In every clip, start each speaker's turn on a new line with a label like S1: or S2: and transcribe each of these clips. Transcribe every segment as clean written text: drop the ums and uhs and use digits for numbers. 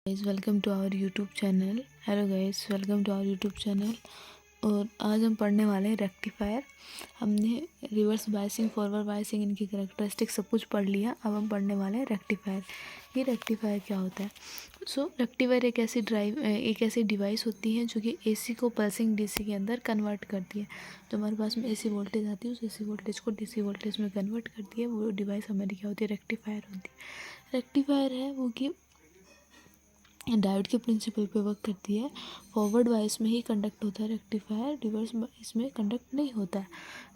S1: Guys welcome to our YouTube channel. Hello guys, welcome to our YouTube channel. और आज हम पढ़ने वाले हैं रेक्टिफायर। हमने रिवर्स बायसिंग, फॉरवर्ड बायसिंग, इनकी कैरेक्टरिस्टिक सब कुछ पढ़ लिया। अब हम पढ़ने वाले हैं रेक्टिफायर। ये रेक्टिफायर क्या होता है? रेक्टिफायर एक ऐसी डिवाइस होती है जो कि एसी को पल्सिंग डीसी के अंदर कन्वर्ट करती है। जो हमारे पास में एसी वोल्टेज आती है उस एसी वोल्टेज को डीसी वोल्टेज में कन्वर्ट करती है। वो डिवाइस हमारी क्या होती है? रेक्टिफायर होती है। रेक्टिफायर है वो कि डायोड के प्रिंसिपल पे वर्क करती है। फॉरवर्ड बायस में ही कंडक्ट होता है रेक्टिफायर, रिवर्स बायस में कंडक्ट नहीं होता है।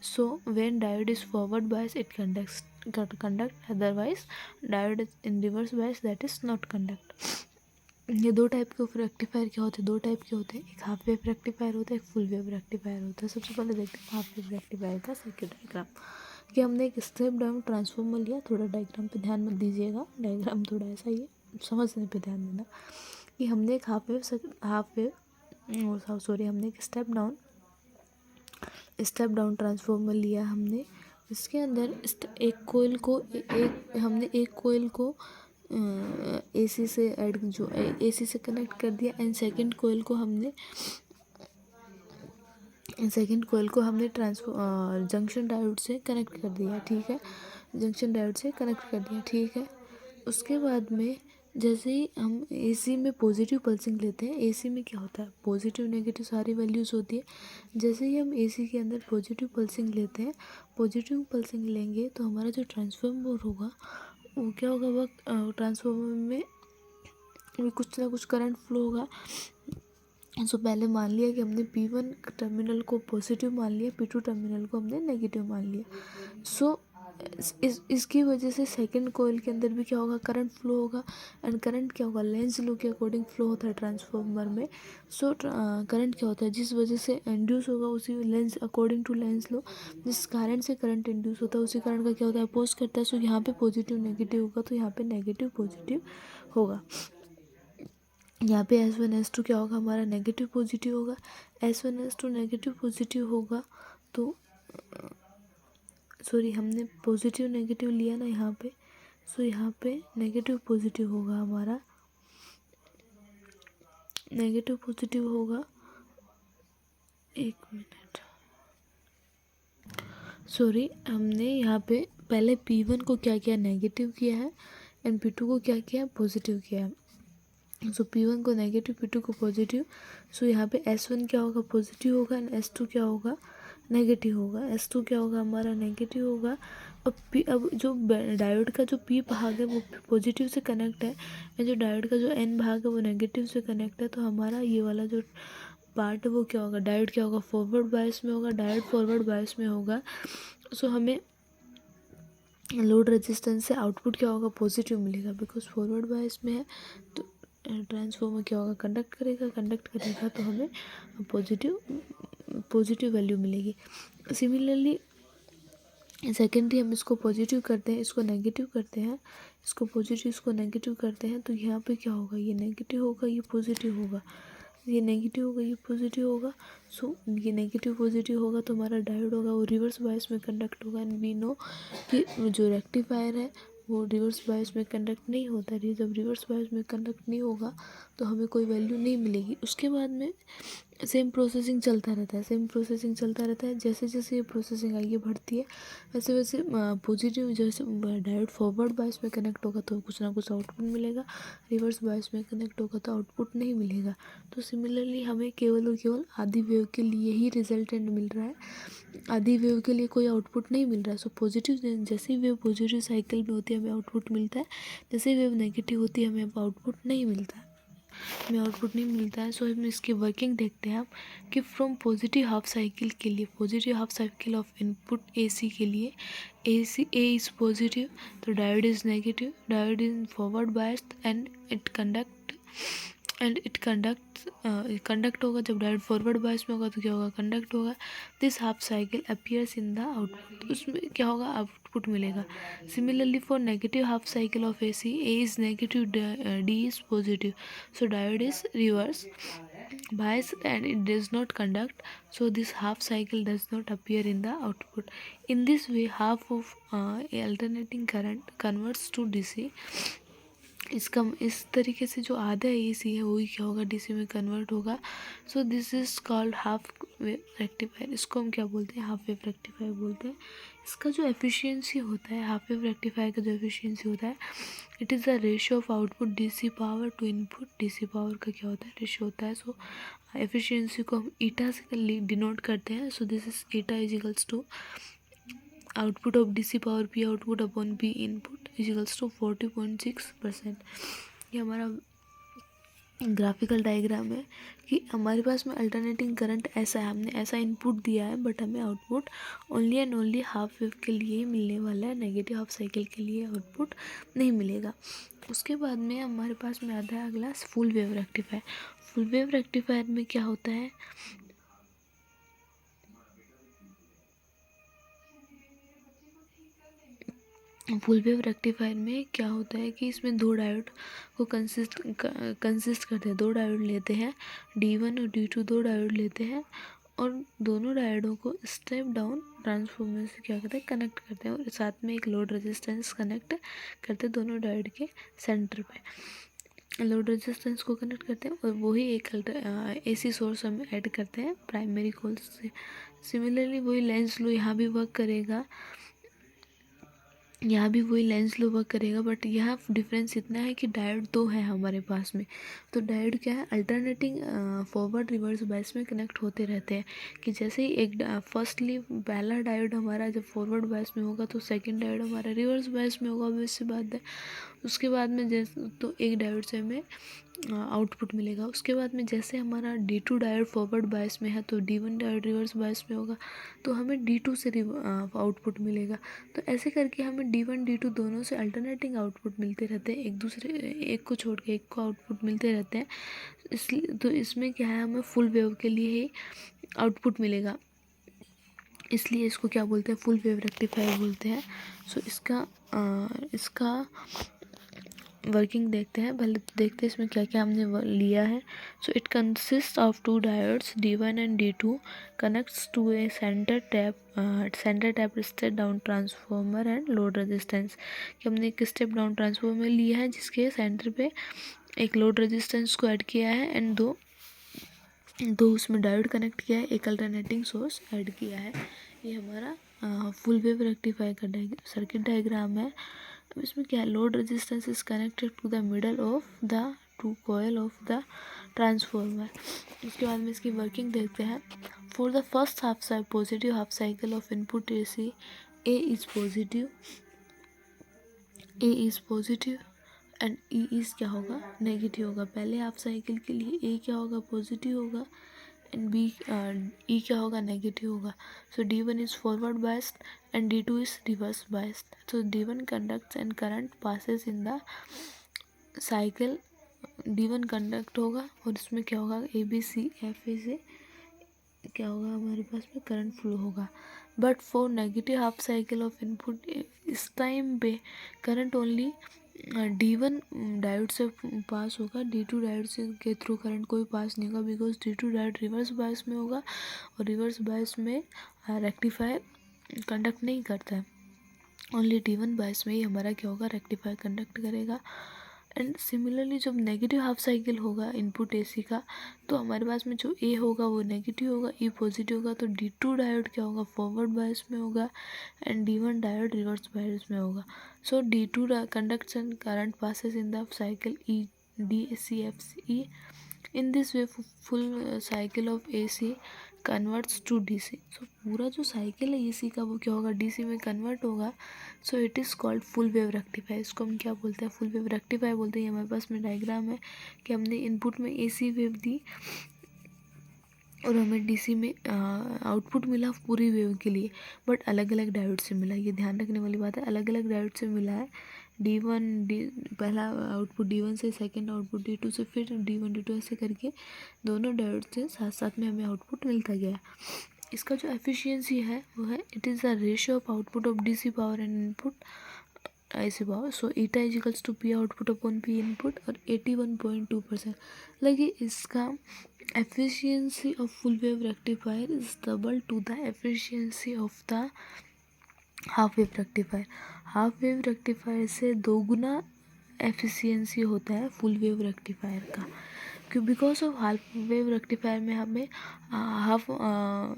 S1: So when diode is forward bias it conduct, otherwise diode in reverse bias that is not conduct. ये दो टाइप के रेक्टिफायर क्या होते हैं? दो टाइप के होते हैं। एक हाफ वेव रेक्टिफायर होता है, एक फुल वेव रेक्टिफायर होता है। सबसे पहले देखते हैं हाफ वेव रेक्टिफायर का सर्किट डायग्राम। कि हमने एक स्टेप डाउन ट्रांसफॉर्मर लिया। थोड़ा डायग्राम पे ध्यान मत दीजिएगा, डायग्राम थोड़ा ऐसा ही है, समझने पे ध्यान देना। कि हमने एक हमने एक स्टेप डाउन ट्रांसफॉर्मर लिया हमने। इसके अंदर एक कोयल को एसी से एसी से कनेक्ट कर दिया। एंड सेकंड कोयल को हमने जंक्शन डायोड से कनेक्ट कर दिया। ठीक है, जंक्शन डायोड से कनेक्ट कर दिया। ठीक है, उसके बाद में जैसे ही हम एसी में पॉजिटिव पल्सिंग लेते हैं, एसी में क्या होता है? पॉजिटिव नेगेटिव सारी वैल्यूज़ होती है। जैसे ही हम एसी के अंदर पॉजिटिव पल्सिंग लेते हैं, पॉजिटिव पल्सिंग लेंगे तो हमारा जो ट्रांसफार्मर होगा वो क्या होगा? वह ट्रांसफार्मर में कुछ ना कुछ करंट फ्लो होगा। पहले मान लिया कि हमने P1 टर्मिनल को पॉजिटिव मान लिया, P2 टर्मिनल को हमने नेगेटिव मान लिया। इसकी वजह से सेकंड कॉइल के अंदर भी क्या होगा? करंट फ्लो होगा। एंड करंट क्या होगा? लेंज लो के अकॉर्डिंग फ्लो होता है ट्रांसफार्मर में। करंट क्या होता है? जिस वजह से इंड्यूस होगा उसी लेंस अकॉर्डिंग टू लेंस लो, जिस करंट से करंट इंड्यूस होता है उसी करंट का क्या होता है? अपोज करता है। यहाँ पे पॉजिटिव नेगेटिव होगा तो यहाँ पे नेगेटिव पॉजिटिव होगा। यहाँ पे S1 S2 क्या होगा? हमारा नेगेटिव पॉजिटिव होगा। S1 S2 नेगेटिव पॉजिटिव होगा तो हमने पॉजिटिव नेगेटिव लिया ना यहाँ पे। यहाँ पे नेगेटिव पॉजिटिव होगा हमारा, नेगेटिव पॉजिटिव होगा। एक मिनट, हमने यहाँ पे पहले P1 को क्या किया? नेगेटिव किया है। एंड P2 को क्या किया? पॉजिटिव किया है। P1 को नेगेटिव, P2 को पॉजिटिव। यहाँ पे S1 क्या होगा? पॉजिटिव होगा। एंड S2 क्या होगा? नेगेटिव होगा। S2 क्या होगा? हमारा नेगेटिव होगा। अब जो डायोड का जो P भाग है वो पॉजिटिव से कनेक्ट है, और जो डायोड का जो N भाग है वो नेगेटिव से कनेक्ट है। तो हमारा ये वाला जो पार्ट है वो क्या होगा? डायोड क्या होगा? फॉरवर्ड बायस में होगा। डायोड फॉरवर्ड बायस में होगा। हमें लोड रेजिस्टेंस से आउटपुट क्या होगा? पॉजिटिव मिलेगा, बिकॉज फॉरवर्ड बायस में है। तो ट्रांसफॉर्मर क्या होगा? कंडक्ट करेगा तो हमें पॉजिटिव वैल्यू मिलेगी। सिमिलरली सेकेंडरी हम इसको पॉजिटिव करते हैं, इसको नेगेटिव करते हैं, इसको पॉजिटिव, इसको नेगेटिव करते हैं। तो यहाँ पे क्या होगा? ये नेगेटिव होगा, ये पॉजिटिव होगा, ये नेगेटिव होगा, ये पॉजिटिव होगा। ये नेगेटिव पॉजिटिव होगा तो हमारा डायोड होगा वो रिवर्स बायस में कंडक्ट होगा। एंड वी नो कि जो रेक्टिफायर है वो रिवर्स बायस में कंडक्ट नहीं होता है। जब रिवर्स बायस में कंडक्ट नहीं होगा तो हमें कोई वैल्यू नहीं मिलेगी। उसके बाद में सेम प्रोसेसिंग चलता रहता है। जैसे जैसे ये प्रोसेसिंग आगे बढ़ती है वैसे वैसे पॉजिटिव, जैसे डायोड फॉरवर्ड बायस में कनेक्ट होगा तो कुछ ना कुछ आउटपुट मिलेगा, रिवर्स बायस में कनेक्ट होगा तो आउटपुट नहीं मिलेगा। तो सिमिलरली हमें केवल और केवल आधी वेव के लिए ही रिजल्टेंट मिल रहा है, आधी वेव के लिए कोई आउटपुट नहीं मिल रहा है। पॉजिटिव, जैसे वेव पॉजिटिव साइकिल में होती है हमें आउटपुट मिलता है, जैसे वेव नेगेटिव होती है हमें आउटपुट नहीं मिलता है। हम इसकी वर्किंग देखते हैं कि फ्रॉम पॉजिटिव हाफ साइकिल के लिए, positive half cycle of input AC के लिए, एसी ए इज़ पॉजिटिव तो diode is negative, diode is forward biased and it conduct होगा। जब डायोड फॉरवर्ड बायस में होगा तो क्या होगा? कंडक्ट होगा। This half cycle appears in the output, उसमें क्या होगा? आउटपुट मिलेगा। Similarly for negative half cycle of AC, A is negative, D is positive, so diode is reverse biased and it does not conduct, so this half cycle does not appear in the output. In this way half of alternating current converts to DC इसका इस तरीके से जो आधा AC है वही क्या होगा DC में कन्वर्ट होगा। So this is called half wave rectifier. इसको हम क्या बोलते हैं, हाफ वेव रेक्टिफायर बोलते हैं। इसका जो एफिशिएंसी होता है, हाफ वेव रेक्टिफायर का जो एफिशिएंसी होता है, it is the ratio of output DC power to input DC power का क्या होता है, रेशियो होता है। सो एफिशिएंसी को हम ईटा से डिनोट करते हैं। So this is eta is equals to output of DC power P output upon P input is equals to 40.6%। ये हमारा ग्राफिकल डायग्राम है कि हमारे पास में अल्टरनेटिंग करंट ऐसा है, हमने ऐसा इनपुट दिया है, बट हमें output only and only half wave के लिए ही मिलने वाला है, नेगेटिव हाफ साइकिल के लिए आउटपुट नहीं मिलेगा। उसके बाद में हमारे पास में आता है अगला full wave rectifier. Full wave rectifier में क्या होता है, फुल वेव रेक्टिफायर में क्या होता है कि इसमें दो डायोड को कंसिस्ट करते हैं। दो डायोड लेते हैं, D1 और D2 दो डायोड लेते हैं, और दोनों डायोडों को स्टेप डाउन ट्रांसफॉर्मर से क्या करते हैं, कनेक्ट करते हैं, और साथ में एक लोड रेजिस्टेंस कनेक्ट करते हैं दोनों डायोड के सेंटर पे। लोड रेजिस्टेंस को कनेक्ट करते हैं और वही एक AC सोर्स हम ऐड करते हैं प्राइमरी कोल से। सिमिलरली वही लेंस लो यहाँ भी वर्क करेगा, यहाँ भी वही लेंस लो वर्क करेगा, बट यहाँ डिफरेंस इतना है कि डायोड दो है हमारे पास में। तो डायोड क्या है, अल्टरनेटिंग फॉरवर्ड रिवर्स बायस में कनेक्ट होते रहते हैं। कि जैसे ही एक फर्स्टली पहला डायोड हमारा जब फॉरवर्ड बायस में होगा तो सेकंड डायोड हमारा रिवर्स बायस में होगा, ऑब्वियस सी बात है। उसके बाद में जैसे तो एक डायोड से हमें आउटपुट मिलेगा। उसके बाद में जैसे हमारा D2 डायोड फॉरवर्ड बायस में है तो D1 डायोड रिवर्स बायस में होगा, तो हमें D2 से आउटपुट मिलेगा। तो ऐसे करके हमें D1 D2 दोनों से अल्टरनेटिंग आउटपुट मिलते रहते हैं, एक को छोड़ के एक को आउटपुट मिलते रहते हैं। इसलिए तो इसमें क्या है, हमें फुल वेव के लिए ही आउटपुट मिलेगा, इसलिए इसको क्या बोलते हैं, फुल वेव रेक्टिफायर बोलते हैं। सो इसका वर्किंग देखते हैं, पहले देखते हैं इसमें क्या क्या हमने लिया है। So it consist of two diodes D1 and D2 connects to a center tap step down transformer and load resistance. कि हमने एक स्टेप डाउन ट्रांसफॉर्मर लिया है जिसके सेंटर पे एक लोड रेजिस्टेंस को ऐड किया है, एंड दो उसमें डायोड कनेक्ट किया है, एक अल्टरनेटिंग सोर्स ऐड किया है। ये हमारा फुल वेव रेक्टिफायर का सर्किट डायग्राम है। अब इसमें क्या है, load resistance is connected to the middle of the two coil of the transformer. उसके बाद में इसकी वर्किंग देखते हैं। For the first positive half cycle of input AC, A is positive and E is क्या होगा, नेगेटिव होगा। पहले हाफ साइकिल के लिए A क्या होगा, पॉजिटिव होगा, एंड E क्या होगा, नेगेटिव होगा। सो D1 is forward biased and D2 is reverse biased. So D1 conducts and current passes in the cycle. D1 conduct होगा और इसमें क्या होगा, ABCFA से क्या होगा, हमारे पास में करंट फ्लो होगा। But for negative half cycle of input, इस टाइम पे करंट ओनली D1 डायोड से पास होगा, D2 डायोड से के थ्रू करंट कोई पास नहीं होगा, because D2 diode reverse bias में होगा, और रिवर्स बायस में रेक्टिफायर कंडक्ट नहीं करता है। ओनली D1 बायस में ही हमारा क्या होगा, रेक्टिफायर कंडक्ट करेगा। एंड सिमिलरली जब नेगेटिव हाफ साइकिल होगा इनपुट AC का, तो हमारे पास में जो A होगा वो नेगेटिव होगा, E पॉजिटिव होगा, तो D2 डायोड क्या होगा, फॉरवर्ड बायस में होगा, and D1 diode reverse bias में होगा। सो D2 conducts and current passes in the cycle DCFE. In this way full cycle of AC converts to DC। So पूरा जो साइकिल है AC का वो क्या होगा, DC में कन्वर्ट होगा। So it is called full wave rectifier. इसको हम क्या बोलते हैं, फुल वेव रेक्टिफायर बोलते हैं। हमारे पास में डायग्राम है कि हमने इनपुट में AC वेव दी और हमें DC में आउटपुट मिला पूरी वेव के लिए, बट अलग अलग डायोड से मिला। ये ध्यान रखने वाली बात है, अलग अलग डायोड से मिला है। पहला आउटपुट D1 से, सेकंड आउटपुट D2 से, फिर D1 D2 ऐसे करके दोनों डायोड से साथ साथ में हमें आउटपुट मिलता गया। इसका जो एफिशिएंसी है वो है, it is the ratio of output of DC power and input AC power. So eta is equals to P output upon P input, और 81.2%। लगे इसका efficiency of full wave rectifier is double to the efficiency of the half wave rectifier। Half wave rectifier से दोगुना efficiency होता है full wave rectifier का, क्यों? Because of half wave rectifier में हमें हाफ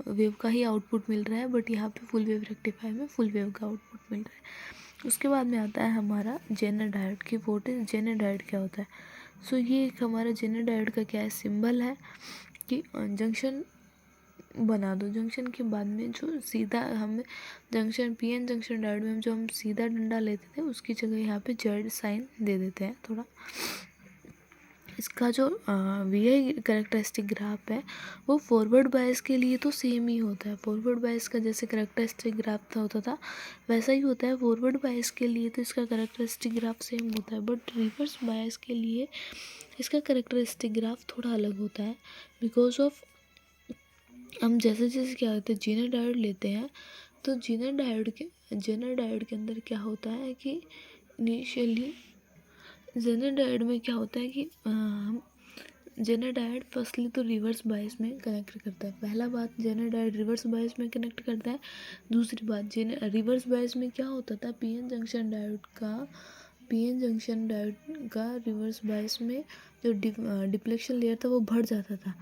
S1: वेव का ही आउटपुट मिल रहा है, बट यहाँ पे फुल वेव रेक्टिफायर में फुल वेव का आउटपुट मिल रहा है। उसके बाद में आता है हमारा जेनर डायोड की। वोट इज जेनर डायोड क्या होता है? सो ये एक हमारा जेनर डायोड का क्या है, सिंबल है कि जंक्शन बना दो। जंक्शन के बाद में जो सीधा हम जंक्शन पीएन जंक्शन डायोड में जो हम सीधा डंडा लेते थे उसकी जगह यहाँ पे जेड साइन दे देते हैं थोड़ा। इसका जो वी आई करेक्टरिस्टिक ग्राफ है वो फॉरवर्ड बायस के लिए तो सेम ही होता है। फॉरवर्ड बायस का जैसे करेक्टरिस्टिक ग्राफ था होता था वैसा ही होता है फॉरवर्ड बायस के लिए, तो इसका करेक्टरिस्टिक ग्राफ सेम होता है। बट रिवर्स बायस के लिए इसका करेक्टरिस्टिक ग्राफ थोड़ा अलग होता है, बिकॉज ऑफ हम जैसे जैसे क्या होता है जेनर डायोड लेते हैं, तो जेनर डायोड के अंदर क्या होता है कि इनिशियली जेनर डायोड में क्या होता है कि हम जेनर डायोड फर्स्टली तो रिवर्स बायस में कनेक्ट करता है। पहला बात जेनर डायोड रिवर्स बायस में कनेक्ट करता है। दूसरी बात रिवर्स बायस में क्या होता था, पीएन जंक्शन डायोड का रिवर्स बायस में जो डिप्लेक्शन लेयर था वो बढ़ जाता था।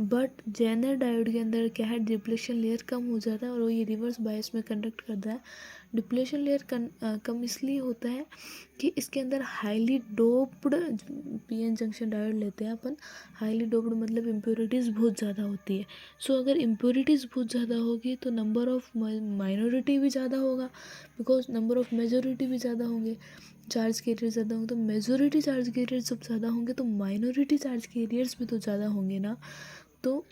S1: बट जेनर डायोड के अंदर क्या है, डिप्लेक्शन लेयर कम हो जाता है और वो ये रिवर्स बायस में कंडक्ट करता है। डिप्लेशन लेयर कम इसलिए होता है कि इसके अंदर highly doped PN junction diode लेते हैं अपन। हाईली डोप्ड मतलब इम्प्योरिटीज़ बहुत ज़्यादा होती है। सो अगर इम्प्योरिटीज़ बहुत ज़्यादा होगी तो नंबर ऑफ माइनॉरिटी भी ज़्यादा होगा, बिकॉज नंबर ऑफ मेजॉरिटी भी ज़्यादा होंगे। चार्ज कैरियर ज़्यादा होंगे तो मेजॉरिटी चार्ज कैरियर जब ज़्यादा होंगे तो माइनॉरिटी चार्ज कैरियर्स भी तो ज़्यादा होंगे ना। तो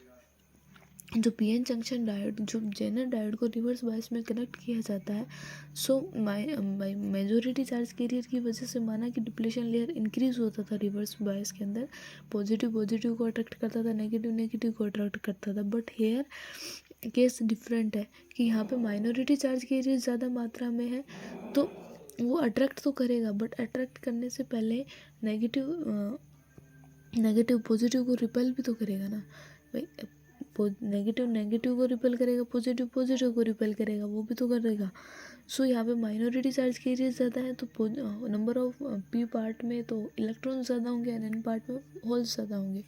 S1: जो पीएन जंक्शन डायोड जो जेनर डायोड को रिवर्स बायस में कनेक्ट किया जाता है, सो मेजॉरिटी चार्ज कैरियर की वजह से माना कि डिप्लेशन लेयर इंक्रीज होता था रिवर्स बायस के अंदर। पॉजिटिव को अट्रैक्ट करता था, नेगेटिव को अट्रैक्ट करता था। बट हेयर केस डिफरेंट है कि यहाँ पे माइनॉरिटी चार्ज कैरियर ज़्यादा मात्रा में है तो वो अट्रैक्ट तो करेगा, बट अट्रैक्ट करने से पहले नेगेटिव पॉजिटिव को रिपेल भी तो करेगा ना भाई। नेगेटिव को रिपेल करेगा, पॉजिटिव को रिपेल करेगा, वो भी तो करेगा। सो यहाँ पे माइनॉरिटी चार्ज कैरियर ज़्यादा है तो नंबर ऑफ पी पार्ट में तो इलेक्ट्रॉन ज़्यादा होंगे एंड एन पार्ट में होल्स ज़्यादा होंगे।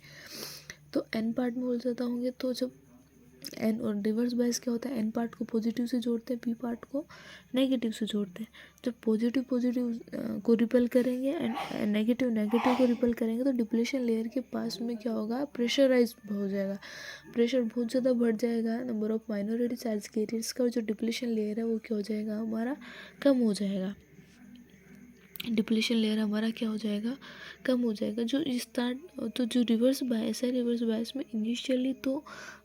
S1: तो एन पार्ट में होल्स ज़्यादा होंगे तो जब एन और रिवर्स बायस क्या होता है, एन पार्ट को पॉजिटिव से जोड़ते हैं, पी पार्ट को नेगेटिव से जोड़ते हैं। जब पॉजिटिव को रिपेल करेंगे एंड नेगेटिव को रिपेल करेंगे तो डिप्लेशन लेयर के पास में क्या होगा, प्रेशराइज हो जाएगा, प्रेशर बहुत ज़्यादा बढ़ जाएगा। Number of minority charge carriers का जो डिप्लेशन लेयर है वो क्या हो जाएगा, हमारा कम हो जाएगा। डिप्लेशन लेयर हमारा क्या हो जाएगा, कम हो जाएगा। तो जो रिवर्स बायस है, रिवर्स बायस में इनिशियली तो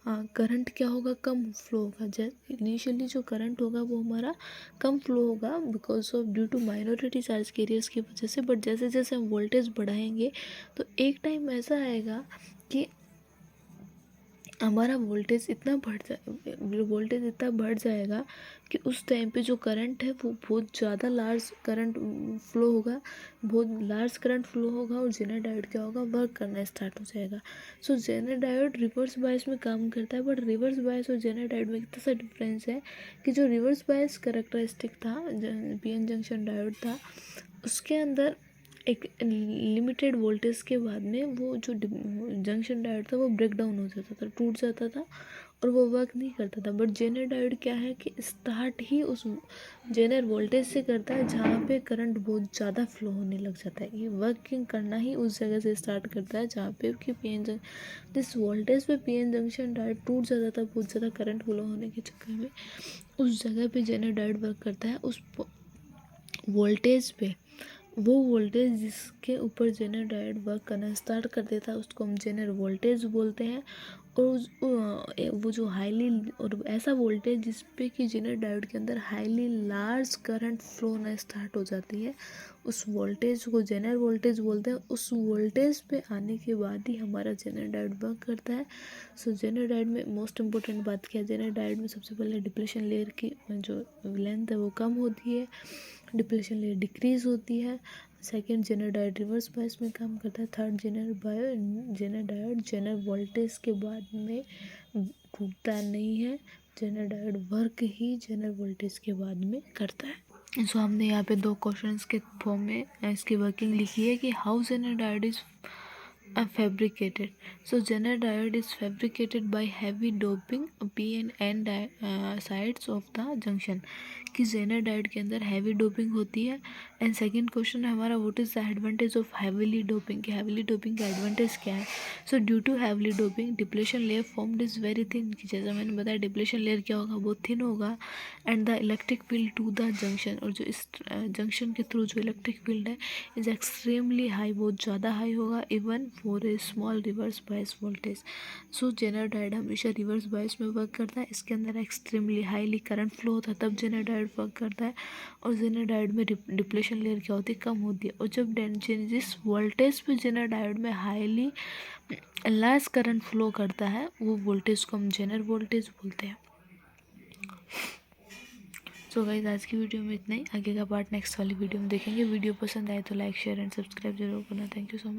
S1: करंट क्या होगा, कम फ्लो होगा। जैसे इनिशियली जो करंट होगा वो हमारा कम फ्लो होगा because of due to minority charge carriers की वजह से। बट जैसे जैसे हम वोल्टेज बढ़ाएंगे तो एक टाइम ऐसा आएगा कि हमारा वोल्टेज इतना बढ़ जाएगा कि उस टाइम पे जो करंट है वो बहुत ज़्यादा लार्ज करंट फ्लो होगा, और जेनर डायोड क्या होगा, वर्क करना स्टार्ट हो जाएगा। सो जेनर डायोड रिवर्स बायस में काम करता है। बट रिवर्स बायस और जेनर डायोड में कितना सा डिफरेंस है कि जो रिवर्स बायस करेक्टरिस्टिक था, पीएन जंक्शन डायोड था, उसके अंदर एक लिमिटेड वोल्टेज के बाद में वो जो जंक्शन डायोड था वो ब्रेक डाउन हो जाता था, टूट जाता था और वो वर्क नहीं करता था। बट जेनर डायोड क्या है कि स्टार्ट ही उस जेनर वोल्टेज से करता है जहाँ पे करंट बहुत ज़्यादा फ्लो होने लग जाता है। ये वर्किंग करना ही उस जगह से स्टार्ट करता है जहाँ पे कि जिस वोल्टेज पे पीएन जंक्शन डायोड टूट जाता था बहुत ज़्यादा करंट फ्लो होने के चक्कर में, उस जगह पे जेनर डायोड वर्क करता है। उस वोल्टेज पे वो वोल्टेज जिसके ऊपर जेनर डायोड वर्क करना स्टार्ट कर देता है उसको हम जेनर वोल्टेज बोलते हैं। और वो जो हाईली और ऐसा वोल्टेज जिस पे कि जेनर डायोड के अंदर हाईली लार्ज करंट फ्लो होना स्टार्ट हो जाती है, उस वोल्टेज को जेनर वोल्टेज बोलते हैं। उस वोल्टेज पे आने के बाद ही हमारा जेनर डायोड वर्क करता है। सो जेनर डायोड में मोस्ट इम्पोर्टेंट बात क्या है, जेनर डायोड में सबसे पहले डिप्लेशन लेयर की जो लेंथ है वो कम होती है, डिप्लेशन लेयर डिक्रीज होती है। Second, Zener diode reverse bias में काम करता है। Third, Zener diode Zener voltage के बाद में टूटता नहीं है, जेनर डायोड वर्क ही जेनर वोल्टेज के बाद में करता है। सो हमने यहाँ पे 2 क्वेश्चंस के फॉर्म में इसकी वर्किंग लिखी है कि how Zener diode is fabricated. So Zener diode is fabricated by heavy doping p and n sides of the junction. कि जेनर डायोड के अंदर हैवी डोपिंग होती है। एंड सेकंड क्वेश्चन है हमारा what is the advantage of heavily doping, कि heavily doping का advantage क्या है। So due to heavily doping depletion layer formed is very thin, कि जैसा मैंने बताया डिप्लेशन लेयर क्या होगा, बहुत थिन होगा। And the electric field to the junction, और जो इस जंक्शन के थ्रू जो इलेक्ट्रिक फील्ड है इज़ एक्सट्रीमली हाई, बहुत ज़्यादा हाई होगा even for a small reverse bias voltage. So Zener diode हमेशा रिवर्स बायस में वर्क करता है, इसके अंदर एक्सट्रीमली हाईली करंट फ्लो होता है तब जेनर डायोड वर्क करता है। और जेनर डायोड में डिप्लेशन लेयर क्या होती है, कम होती है। और जब जिस वोल्टेज पे जेनर डायोड में हाईली लेस करंट फ्लो करता है वो वोल्टेज को हम जेनर वोल्टेज बोलते हैं। सो गाइस आज की वीडियो में इतना ही, आगे का पार्ट नेक्स्ट वाली वीडियो में देखेंगे। वीडियो पसंद आए तो लाइक शेयर एंड सब्सक्राइब जरूर करना। Thank you so much.